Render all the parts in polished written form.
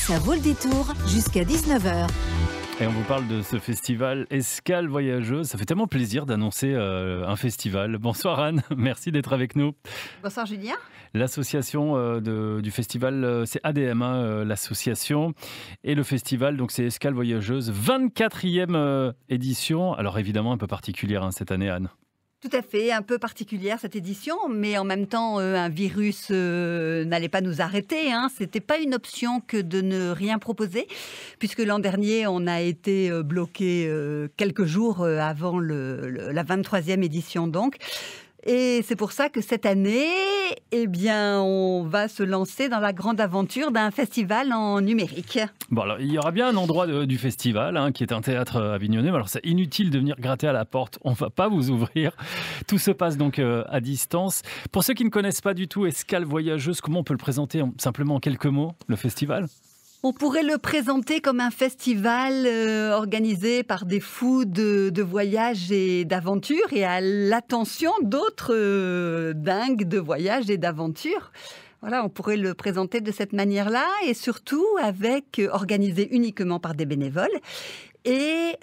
Ça vaut le détour jusqu'à 19h. Et on vous parle de ce festival Escale Voyageuse. Ça fait tellement plaisir d'annoncer un festival. Bonsoir Anne, merci d'être avec nous. Bonsoir Julien. L'association du festival, c'est ADM, l'association. Et le festival, donc c'est Escale Voyageuse, 24e édition. Alors évidemment un peu particulière cette année, Anne. Tout à fait, un peu particulière cette édition, mais en même temps, un virus n'allait pas nous arrêter. C'était pas une option que de ne rien proposer, puisque l'an dernier, on a été bloqué quelques jours avant la 23e édition donc. Et c'est pour ça que cette année, on va se lancer dans la grande aventure d'un festival en numérique. Bon, alors, il y aura bien un endroit du festival qui est un théâtre avignonnais. Alors, c'est inutile de venir gratter à la porte. On ne va pas vous ouvrir. Tout se passe donc à distance. Pour ceux qui ne connaissent pas du tout Escale Voyageuse, comment on peut le présenter simplement en quelques mots, le festival ? On pourrait le présenter comme un festival organisé par des fous de voyage et d'aventure et à l'attention d'autres dingues de voyage et d'aventure. Voilà, on pourrait le présenter de cette manière-là et surtout organisé uniquement par des bénévoles et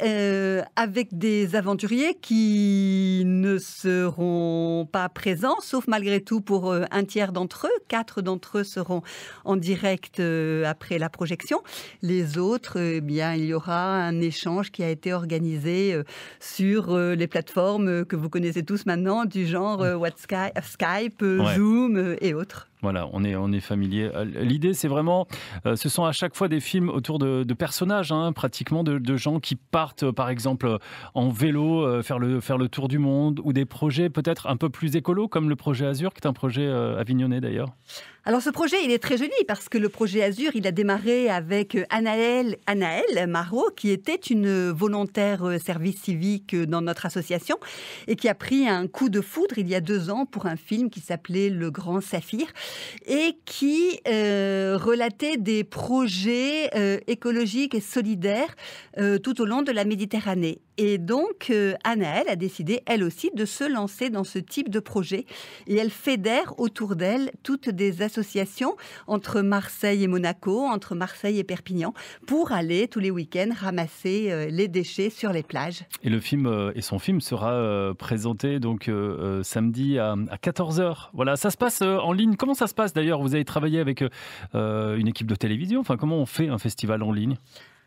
avec des aventuriers qui ne seront pas présents, sauf malgré tout pour un tiers d'entre eux. 4 d'entre eux seront en direct après la projection. Les autres, il y aura un échange qui a été organisé sur les plateformes que vous connaissez tous maintenant, du genre Skype, Zoom et autres. Voilà, on est familier. L'idée, c'est vraiment, ce sont à chaque fois des films autour de personnages, pratiquement de gens qui partent, par exemple, en vélo, faire le tour du monde, ou des projets peut-être un peu plus écolos, comme le projet Azur, qui est un projet avignonnais d'ailleurs. Alors ce projet, il est très joli parce que le projet Azur, il a démarré avec Anaëlle Marot, qui était une volontaire service civique dans notre association et qui a pris un coup de foudre il y a 2 ans pour un film qui s'appelait Le Grand Saphir et qui relatait des projets écologiques et solidaires tout au long de la Méditerranée. Et donc, Anaëlle a décidé, elle aussi, de se lancer dans ce type de projet. Et elle fédère autour d'elle toutes des associations entre Marseille et Monaco, entre Marseille et Perpignan, pour aller tous les week-ends ramasser les déchets sur les plages. Et le film et son film sera présenté donc samedi à 14h. Voilà, ça se passe en ligne. Comment ça se passe d'ailleurs ? Vous avez travaillé avec une équipe de télévision. Enfin, comment on fait un festival en ligne ?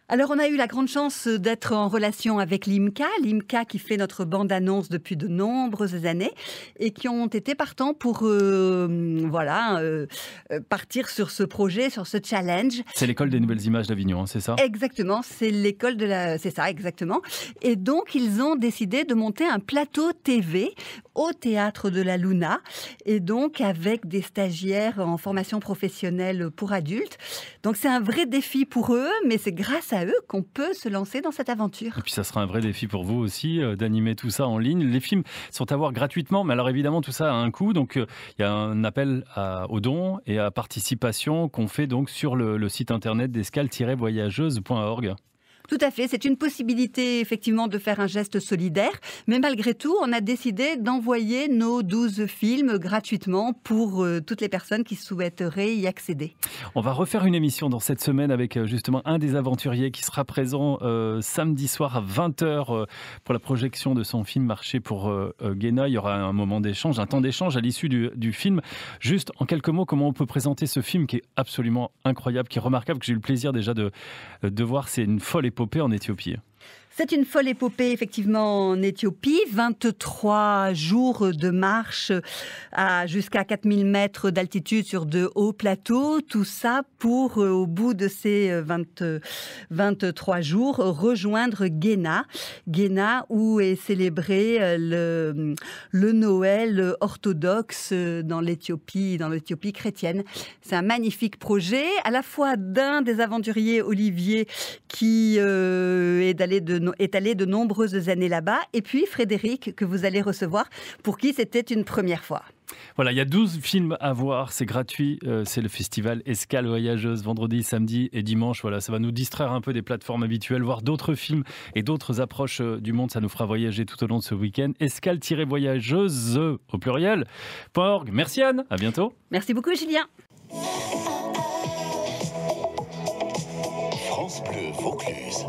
Alors, on a eu la grande chance d'être en relation avec l'IMCA qui fait notre bande-annonce depuis de nombreuses années et qui ont été partants pour partir sur ce projet, sur ce challenge. C'est l'école des nouvelles images d'Avignon, c'est ça ? Exactement, c'est l'école c'est ça, exactement. Et donc, ils ont décidé de monter un plateau TV au théâtre de la Luna et donc avec des stagiaires en formation professionnelle pour adultes. Donc, c'est un vrai défi pour eux, mais c'est grâce à eux qu'on peut se lancer dans cette aventure. Et puis ça sera un vrai défi pour vous aussi d'animer tout ça en ligne. Les films sont à voir gratuitement, mais alors évidemment tout ça a un coût, donc il y a un appel aux dons et à participation qu'on fait donc sur le site internet d'escale-voyageuse.org. Tout à fait, c'est une possibilité effectivement de faire un geste solidaire, mais malgré tout, on a décidé d'envoyer nos 12 films gratuitement pour toutes les personnes qui souhaiteraient y accéder. On va refaire une émission dans cette semaine avec justement un des aventuriers qui sera présent samedi soir à 20h pour la projection de son film Marcher pour Guéna. Il y aura un moment d'échange, un temps d'échange à l'issue du film. Juste en quelques mots, comment on peut présenter ce film qui est absolument incroyable, qui est remarquable, que j'ai eu le plaisir déjà de voir. C'est une folle épopée en Éthiopie. C'est une folle épopée, effectivement, en Éthiopie. 23 jours de marche jusqu'à 4000 mètres d'altitude sur de hauts plateaux. Tout ça pour, au bout de ces 23 jours, rejoindre Guéna. Guéna, où est célébré le Noël orthodoxe dans l'Éthiopie chrétienne. C'est un magnifique projet, à la fois d'un des aventuriers, Olivier, qui est allé de nombreuses années là-bas, et puis Frédéric, que vous allez recevoir, pour qui c'était une première fois. Voilà, il y a 12 films à voir, c'est gratuit, c'est le festival Escale Voyageuse, vendredi, samedi et dimanche. Voilà, ça va nous distraire un peu des plateformes habituelles, voir d'autres films et d'autres approches du monde, ça nous fera voyager tout au long de ce week-end. Escale-voyageuse, au pluriel, .org. Merci Anne, à bientôt. Merci beaucoup Julien. France Bleu Vaucluse.